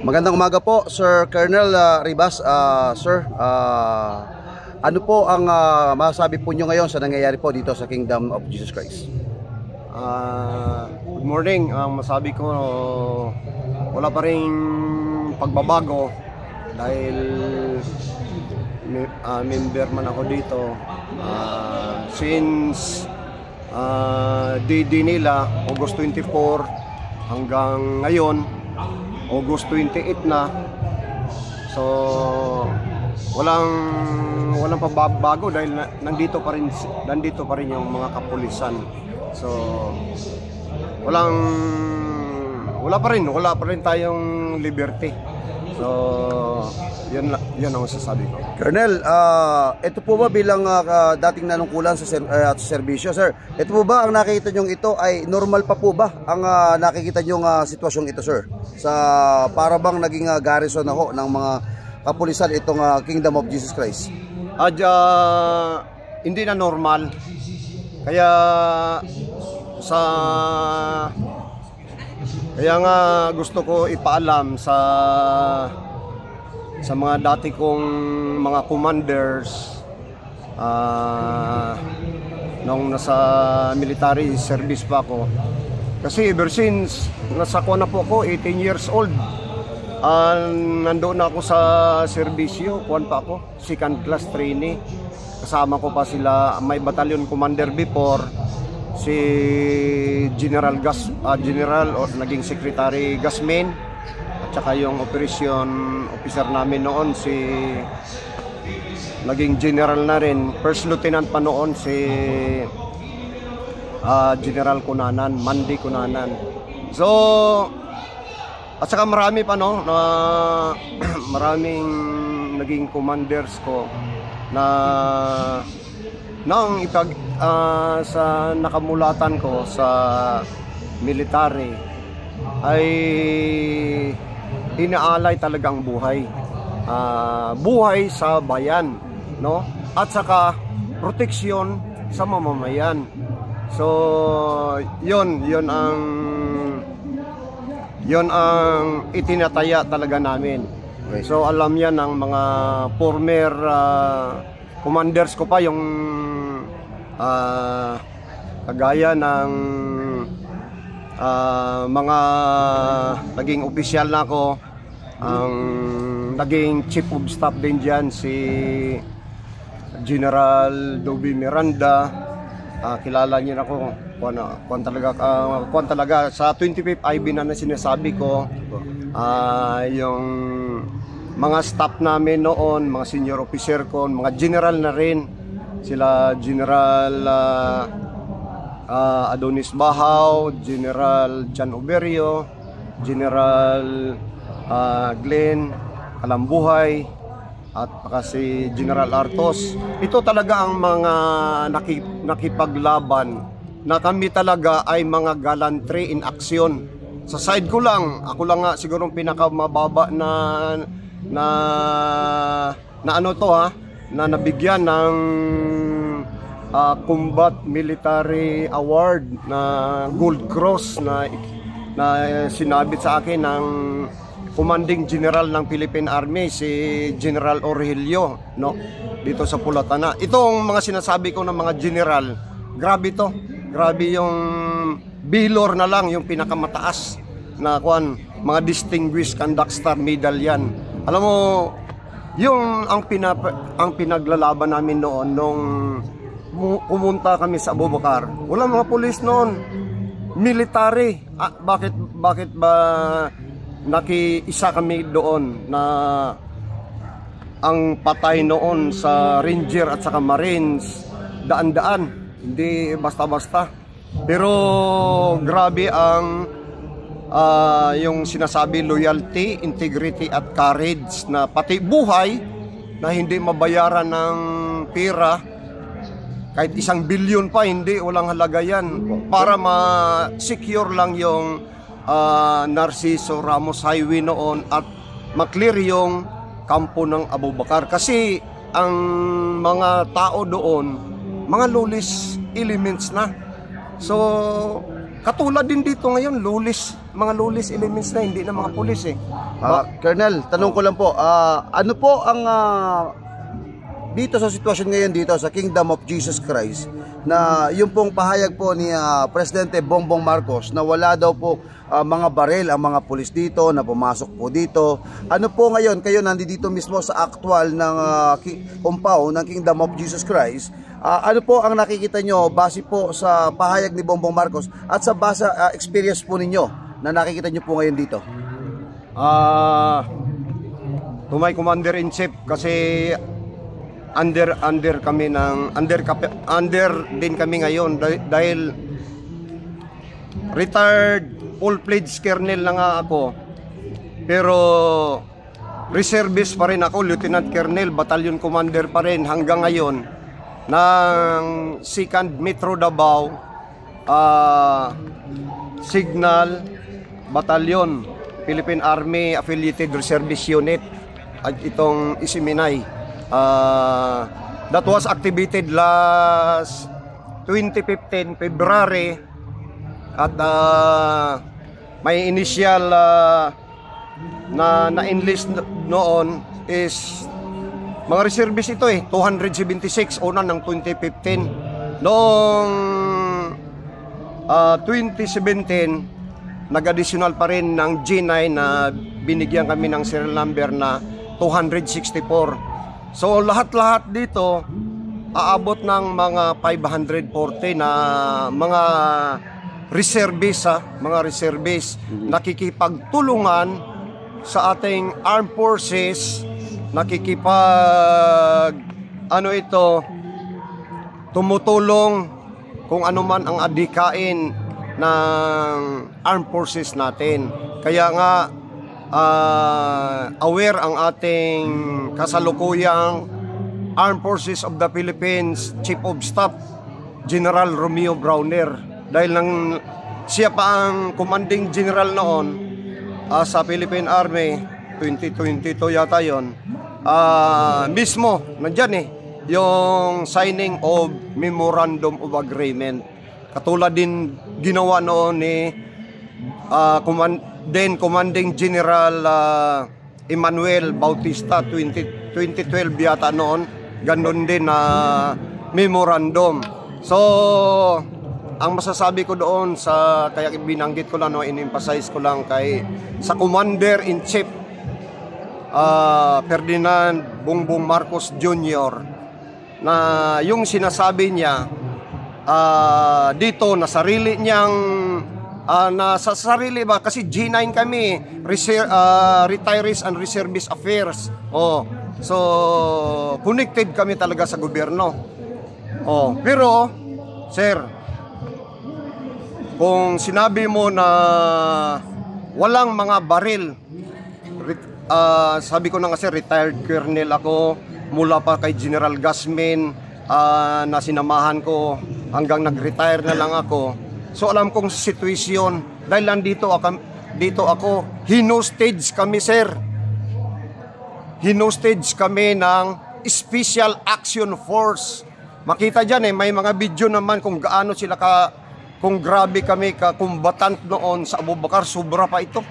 Magandang umaga po, Sir Colonel Ribas. Sir, ano po ang masasabi po nyo ngayon sa nangyayari po dito sa Kingdom of Jesus Christ? Good morning. Ang masabi ko, wala pa ring pagbabago dahil member man ako dito. Since DD nila, August 24 hanggang ngayon, August 28 na. So walang pagbabago dahil nandito pa rin yung mga kapulisan. So wala pa rin tayong liberty. So yun ang masasabi ko. Colonel, ito po ba bilang dating nanungkulan sa serbisyo, sir? Ito po ba ang nakikita nyo ito ay normal pa po ba ang nakikita nyo sitwasyong ito, sir? Sa para bang naging garrison na ho ng mga kapulisan itong Kingdom of Jesus Christ? Hindi na normal. Kaya nga gusto ko ipaalam sa mga dati kong mga commanders nung nasa military service pa ako. Kasi ever since nasa ko na po ako, 18 years old, nandoon ako sa serbisyo, kuwan pa ako, second class trainee. Kasama ko pa sila, may battalion commander before, si General naging Secretary Gasmin, at saka yung operation officer namin noon naging general na rin, first lieutenant pa noon si General Cunanan, Mandy Cunanan. So at saka marami pa na maraming naging commanders ko na sa nakamulatan ko sa military ay inaalay talagang buhay sa bayan, no? At saka proteksyon sa mamamayan. So yon ang itinataya talaga namin. So alam yan ng mga former commanders ko pa, yung kagaya ng mga naging opisyal na ako, ang naging chief of staff din dyan si General Dobby Miranda. Kilala niyo na ako, kuwan talaga sa 25th IB na sinasabi ko. Yung mga staff namin noon, mga senior officer ko, mga general na rin, sila General Adonis Bahaw, General Jan Oberio, General Glenn Kalambuhay, at saka si General Artos. Ito talaga ang mga nakipaglaban na kami talaga ay mga gallantry in action. Sa side ko lang, ako lang nga siguro pinakamababa na ano to na nabigyan ng Combat Military Award na Gold Cross na sinabit sa akin ng Commanding General ng Philippine Army, si General Aurelio, no, dito sa Pulatana. Itong mga sinasabi ko ng mga general, grabe to. Grabe yung bilor na lang, yung pinakamataas na mga Distinguished Conduct Star Medal yan. Alam mo, yung ang pinaglalaban namin noon nung pumunta kami sa Abubakar, walang mga pulis noon, military. Bakit ba nakiisa kami doon na ang patay noon sa Ranger at saka Marines, daan-daan, hindi basta-basta. Pero grabe ang yung sinasabi, loyalty, integrity at courage, na pati buhay na hindi mabayaran ng pera, kahit 1 bilyon pa, walang halaga yan, para ma-secure lang yung Narciso Ramos Highway noon at maklear yung kampo ng Abubakar. Kasi ang mga tao doon, mga lawless elements na. So katulad din dito ngayon, mga lulis elements na, hindi na mga pulis eh. Colonel, tanong ko lang po, ano po ang dito sa sitwasyon ngayon dito sa Kingdom of Jesus Christ na yung pong pahayag po ni Presidente Bongbong Marcos na wala daw po mga baril ang mga pulis dito na pumasok po dito. Ano po ngayon, kayo nandito mismo sa actual ng compound ng Kingdom of Jesus Christ, ano po ang nakikita nyo base po sa pahayag ni Bongbong Marcos at sa base experience po ninyo na nakikita nyo po ngayon dito? To my Commander-in-Chief, kasi under kami ng under din kami ngayon dahil retired full-fledged colonel na nga ako, pero reservist pa rin ako, lieutenant colonel, battalion commander pa rin hanggang ngayon ng 2nd Metro Davao Signal Battalion, Philippine Army Affiliated Reservist Unit at itong Isiminay. That was activated last 2015 February at may initial na-enlist noon is mga reservist ito 276 una ng 2015. Noong 2017 nag-additional pa rin ng G9 na binigyan kami ng serial number na 264. So lahat-lahat dito aabot ng mga 540 na mga reservist, nakikipagtulungan sa ating armed forces, tumutulong kung ano man ang adhikain ng armed forces natin. Kaya nga aware ang ating kasalukuyang Armed Forces of the Philippines Chief of Staff General Romeo Browner, dahil siya pa ang commanding general noon sa Philippine Army 2022 yata yon. Mismo nandyan yung signing of Memorandum of Agreement, katulad din ginawa noon ni Commanding General Emmanuel Bautista 2012 yata noon, ganoon din na memorandum. So ang masasabi ko doon kaya binanggit ko lang, in-emphasize ko lang sa Commander-in-Chief Ferdinand Bongbong Marcos Jr. na yung sinasabi niya dito na sarili niyang nasa sarili ba, kasi G9 kami, Retirees and Reservist Affairs. So connected kami talaga sa gobyerno. Pero sir, kung sinabi mo na walang mga baril, sabi ko na kasi retired colonel ako mula pa kay General Gasmin na sinamahan ko hanggang nag-retire na lang ako. So alam kong sitwasyon, dahil dito ako, hinostage kami sir. Hinostage kami ng Special Action Force. Makita dyan may mga video naman kung gaano sila kung grabe kami ka-combatant noon sa Abu Bakar, sobra pa ito.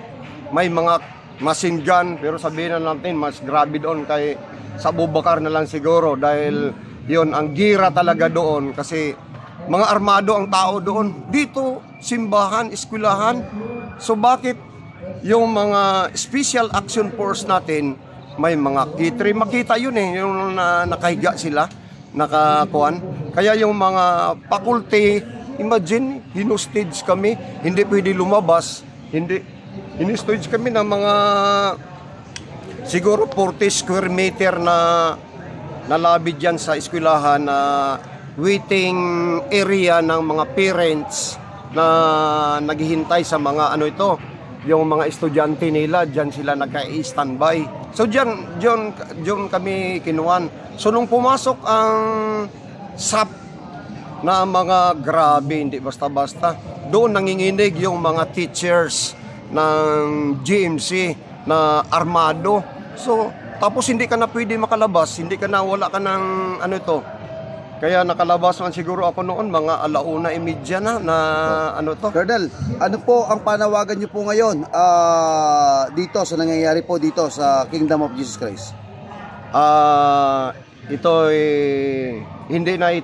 May mga machine gun, pero sabihin na natin mas grabe doon sa Abu Bakar na lang siguro, dahil yon ang gira talaga doon, kasi mga armado ang tao doon. Dito, simbahan, eskwelahan. So bakit yung mga Special Action Force natin, may mga kitri, makita yun yung nakahiga sila, nakakuan. Kaya yung mga faculty, imagine, hinostage kami, hindi pwede lumabas, hinostage kami ng mga siguro 40 square meter na lobby dyan sa eskwelahan na waiting area ng mga parents na naghihintay sa mga yung mga estudyante nila, dyan sila nagka-standby. So dyan kami kinuwan. So nung pumasok ang SAP na mga grabe, hindi basta-basta, doon nanginginig yung mga teachers ng GMC na armado. So tapos hindi ka na pwede makalabas, wala ka ng Kaya nakalabas man siguro ako noon mga 1:30 na ano to. Colonel, ano po ang panawagan niyo po ngayon dito sa nangyayari po dito sa Kingdom of Jesus Christ? Ito hindi na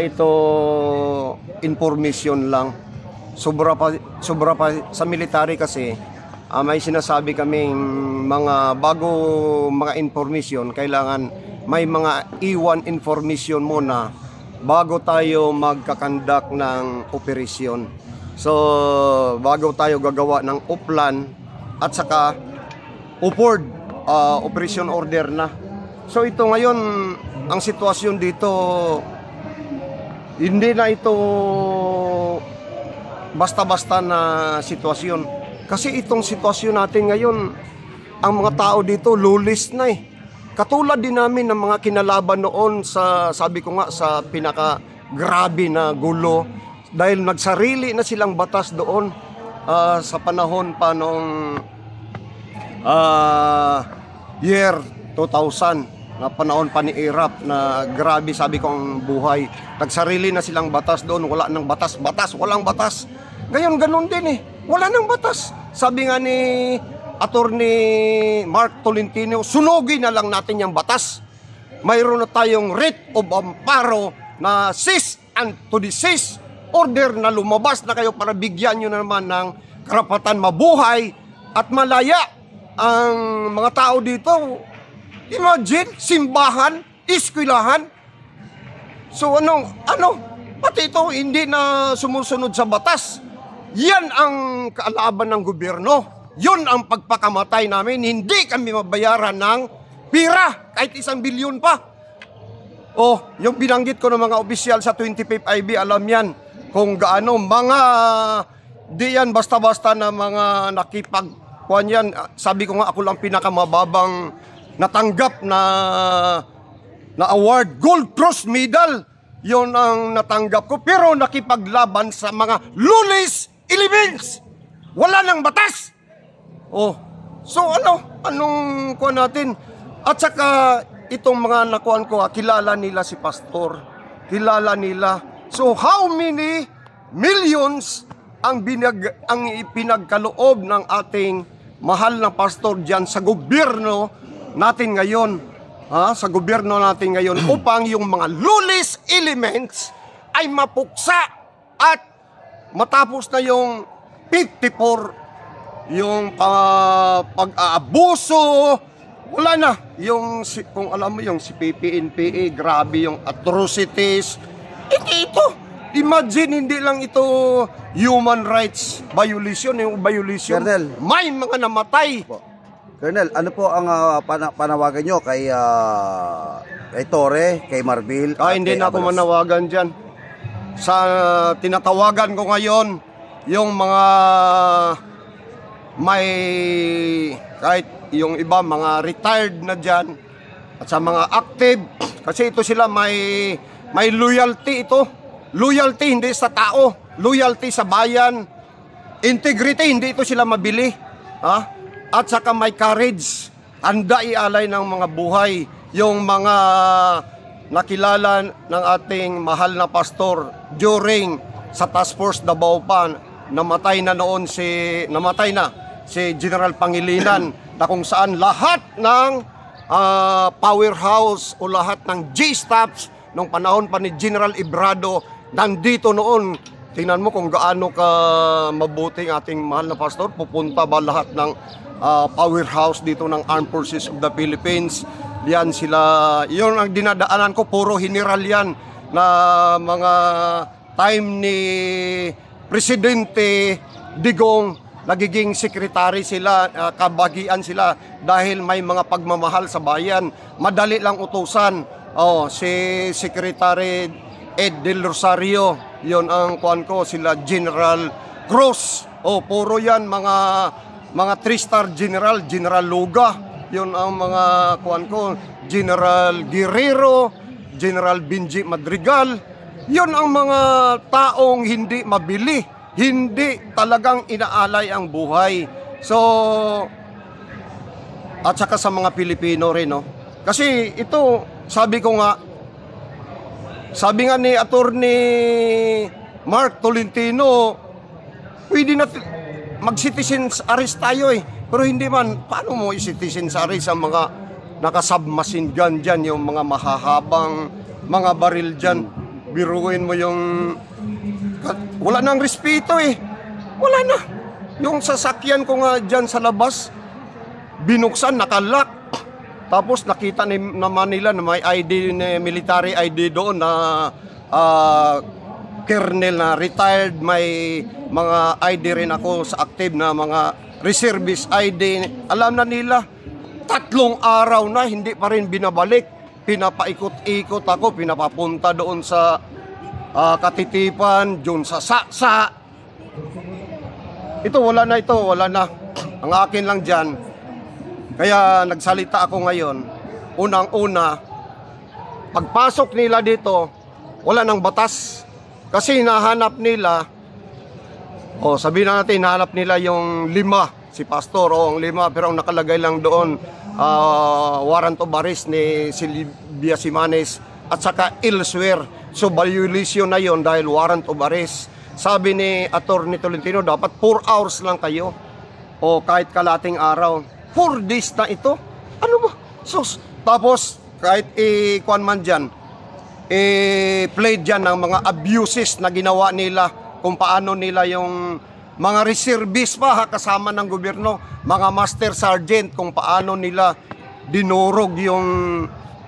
ito information lang. Sobra pa sa military kasi may sinasabi kaming mga mga information, kailangan may mga iwan information muna bago tayo magkakandak ng operasyon. So, bago tayo gagawa ng uplan at saka upward operation order na. So, ito ngayon, ang sitwasyon dito, hindi na ito basta-basta na sitwasyon. Kasi itong sitwasyon natin ngayon, ang mga tao dito, lawless na eh. Katulad din namin ng mga kinalaban noon sa, sabi ko nga, sa pinaka-grabe na gulo. Dahil nagsarili na silang batas doon sa panahon pa noong year 2000. Na panahon pa ni Irap na grabe, sabi ko, ang buhay. Nagsarili na silang batas doon, wala nang batas, walang batas. Ngayon ganun din eh, wala nang batas. Sabi nga ni Attorney Mark Tolentino, sunugin na lang natin yung batas. Mayroon na tayong writ of amparo na cease and to desist order na lumabas na kayo para bigyan nyo naman ng karapatan mabuhay at malaya ang mga tao dito. Imagine, simbahan, eskwelahan. So ano, pati ito hindi na sumusunod sa batas. Yan ang kaalaban ng gobyerno. Yun ang pagpakamatay namin. Hindi kami mabayaran ng pira, kahit 1 bilyon pa. Oh, yung binanggit ko ng mga opisyal sa 25th IB, alam yan kung gaano mga di yan basta-basta na mga nakipagkuhan yan. Sabi ko nga, ako lang pinakamababang natanggap na award, Gold Cross Medal. Yun ang natanggap ko, pero nakipaglaban sa mga lawless elements. Wala nang batas. Oh, so anong kuha natin? At saka itong mga nakuhan ko, kilala nila si Pastor. Kilala nila. So how many millions ang ipinagkaloob ng ating mahal na pastor diyan sa gobyerno natin ngayon? Sa gobyerno natin ngayon upang yung mga lawless elements ay mapuksa at matapos na yung 54 yung pag-aabuso, wala na. Yung, kung alam mo yung si PPNPA, grabe yung atrocities. Ito, imagine, hindi lang ito human rights violation, yung violation. Colonel, may mga namatay. Colonel, ano po ang panawagan nyo kay Torre, kay Marbil? Hindi na ako manawagan dyan. Sa tinatawagan ko ngayon, yung mga may kahit yung iba mga retired na dyan at sa mga active, kasi ito sila may loyalty ito. Loyalty hindi sa tao, loyalty sa bayan, integrity, hindi ito sila mabili. At saka may courage, handa ialay ng mga buhay. Yung mga nakilala ng ating mahal na pastor during sa Task Force Davao pa, namatay na si General Pangilinan, na kung saan lahat ng powerhouse o lahat ng G-Staffs nung panahon pa ni General Ibrado nandito noon. Tingnan mo kung gaano ka mabuting ating mahal na pastor. Pupunta ba lahat ng powerhouse dito ng Armed Forces of the Philippines? Yan sila, yun ang dinadaanan ko, puro general yan na mga time ni Presidente Digong, nagiging sekretary sila, kabagian sila dahil may mga pagmamahal sa bayan. Madali lang utusan. Si Secretary Ed Del Rosario, yon ang kuan ko, sila General Cruz. Puro yan mga 3-star general, General Luga. Yon ang mga kuan ko, General Guerrero, General Benji Madrigal. Yon ang mga taong hindi mabili, hindi talagang inaalay ang buhay. So, at saka sa mga Pilipino rin, no? Kasi ito, sabi ko nga, Sabi nga ni Attorney Mark Tolentino, pwede na mag-citizens arrest tayo eh. Pero hindi man, paano mo i-citizens arrest ang mga naka-submachine gun dyan, yung mga mahahabang mga baril dyan. Biruin mo yung... Wala nang respeto eh. Wala na. Yung sasakyan ko nga dyan sa labas, binuksan, nakalak. Tapos nakita naman nila na may ID, military ID doon na colonel na retired, may mga ID rin ako sa active na mga reservist ID. Alam na nila, 3 araw na hindi pa rin binabalik. Pinapaikot-ikot ako, pinapapunta doon sa Katitipan, doon sa Saksa. Ito, wala na. Ang akin lang dyan, kaya nagsalita ako ngayon, unang-una, pagpasok nila dito, wala nang batas. Kasi hinahanap nila, sabihin na natin, hinahanap nila yung 5, si Pastor, ang 5, pero ang nakalagay lang doon, warrant of arrest ni Sylvia Simanes at saka elsewhere. So violation na yon dahil warrant of arrest. Sabi ni Attorney Tolentino, dapat 4 hours lang kayo o kahit kalating araw. 4 days na ito? Ano ba? Sus. Tapos kahit ikuan man dyan, play dyan ng mga abuses na ginawa nila, kung paano nila yung mga reservist pa kasama ng gobyerno, mga master sergeant, kung paano nila dinurog yung,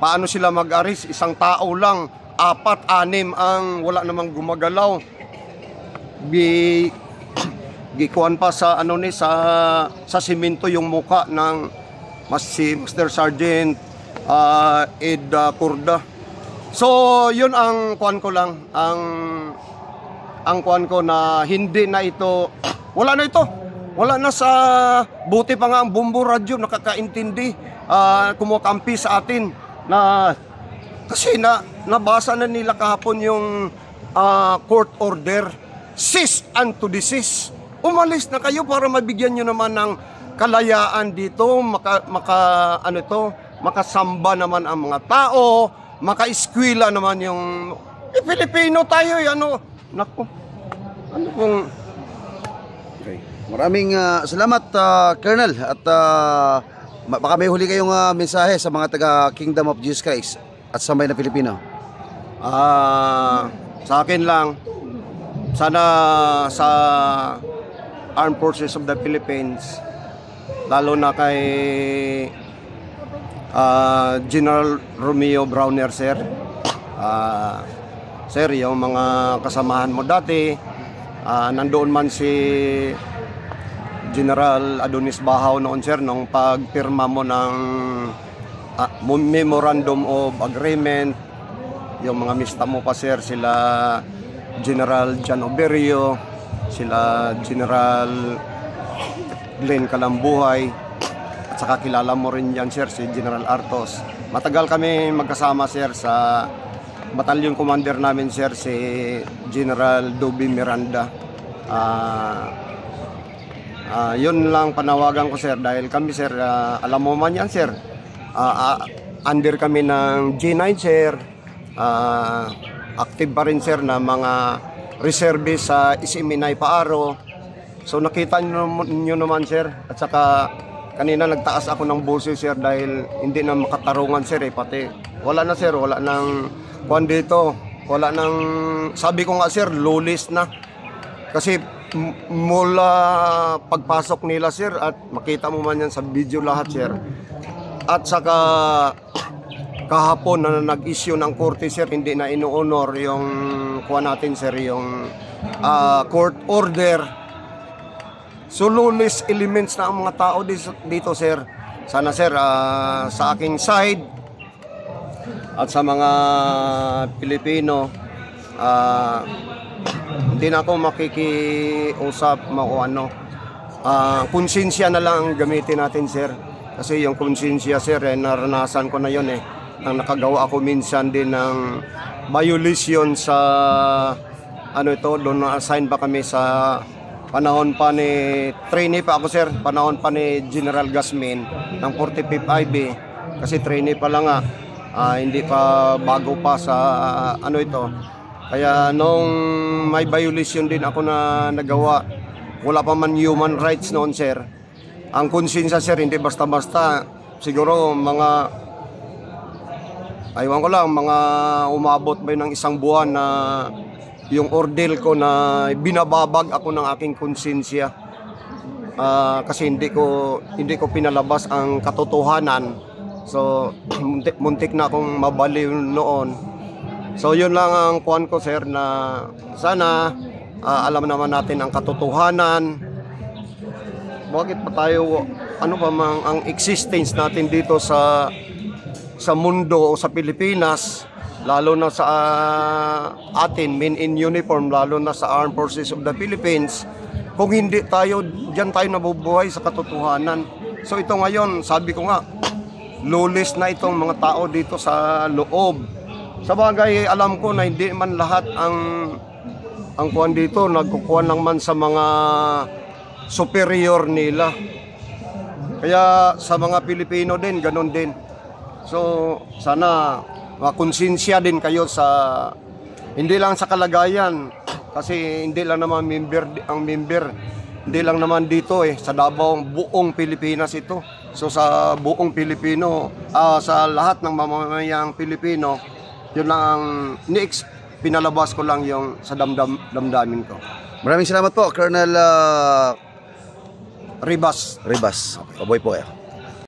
paano sila mag-arrest, isang tao lang, 4, 6 ang wala namang gumagalaw. Gikuan pa sa sa simento yung muka ng si Master Sergeant Ed Corda. So yun ang kuan ko lang, ang kuan ko na hindi na ito, wala na sa buti pa nga ang Bombo Radio nakakaintindi, kumukampi sa atin na kasi nabasa na nila kahapon yung court order, cease and to desist. Umalis na kayo para mabigyan nyo naman ng kalayaan dito, makasamba naman ang mga tao, maka-eskwela naman yung Pilipino tayo, naku, Okay. Maraming salamat, Colonel, at baka may huli kayong mensahe sa mga taga Kingdom of Jesus Christ at Sambayan na Pilipino. Sa akin lang, sana sa Armed Forces of the Philippines, lalo na kay General Romeo Browner, sir. Sir, yung mga kasamahan mo dati, nandoon man si General Adonis Bahaw noon, sir, nung pagpirma mo ng Memorandum of Agreement. Yung mga mista mo pa, sir, sila General John Oberio, sila General Glenn Kalambuhay, at saka kilala mo rin yan, sir, si General Artos. Matagal kami magkasama, sir, sa batalyon commander namin, sir, si General Doby Miranda. Yun lang panawagan ko, sir, dahil kami, sir, alam mo man yan, sir, under kami ng G9, sir. Active pa rin, sir, na mga reservist sa Isiminay Paaro. So nakita nyo naman, sir, at saka kanina nagtaas ako ng boses, sir, dahil hindi na makatarungan, sir, pati wala na, sir, wala nang kuwan dito, wala nang, sabi ko nga, sir, lawless na kasi mula pagpasok nila, sir, at makita mo man yan sa video lahat, sir, at saka kahapon na nag-issue ng korte, sir, hindi na ino-honor yung kuha natin, sir, yung court order. So lawless elements na ang mga tao dito, sir. Sana, sir, sa aking side at sa mga Pilipino, hindi na ako makikiusap, konsensya na lang ang gamitin natin, sir. Kasi yung konsensya, sir, naranasan ko na yun, nang nakagawa ako minsan din ng violation sa doon na-assign pa kami sa panahon pa ni trainee pa ako, sir, panahon pa ni General Gasmin ng 45th IB, kasi trainee pa lang nga. Hindi pa bago pa sa ano ito. Kaya nung may violation din ako na nagawa, wala pa man human rights noon, sir. Ang konsensya, sir, hindi basta-basta. Siguro mga, aywan ko lang, mga umabot ba ng isang buwan na yung ordeal ko na binababag ako ng aking konsensya. Kasi hindi ko pinalabas ang katotohanan. So muntik na akong mabaliw noon. So yun lang ang kuwan ko, sir, na sana alam naman natin ang katotohanan. Bakit pa tayo, ano pa mang ang existence natin dito sa mundo o sa Pilipinas, lalo na sa atin, men in uniform, lalo na sa Armed Forces of the Philippines, kung hindi tayo, diyan tayo nabubuhay sa katotohanan. So ito ngayon, sabi ko nga, lawless na itong mga tao dito sa loob. Sa bagay, alam ko na hindi man lahat ang kuwan dito, nagkukuhan lang man sa mga superior nila. Kaya sa mga Pilipino din, ganun din. So, sana makonsensya din kayo sa, hindi lang sa kalagayan, kasi hindi lang naman member, hindi lang naman dito sa Davao, buong Pilipinas ito. So sa buong Pilipino, sa lahat ng mamamayang Pilipino, yun lang ang pinalabas ko lang yung sa damdamin ko. Maraming salamat po, Colonel Ribas. Ribas. Kaboy po kayo.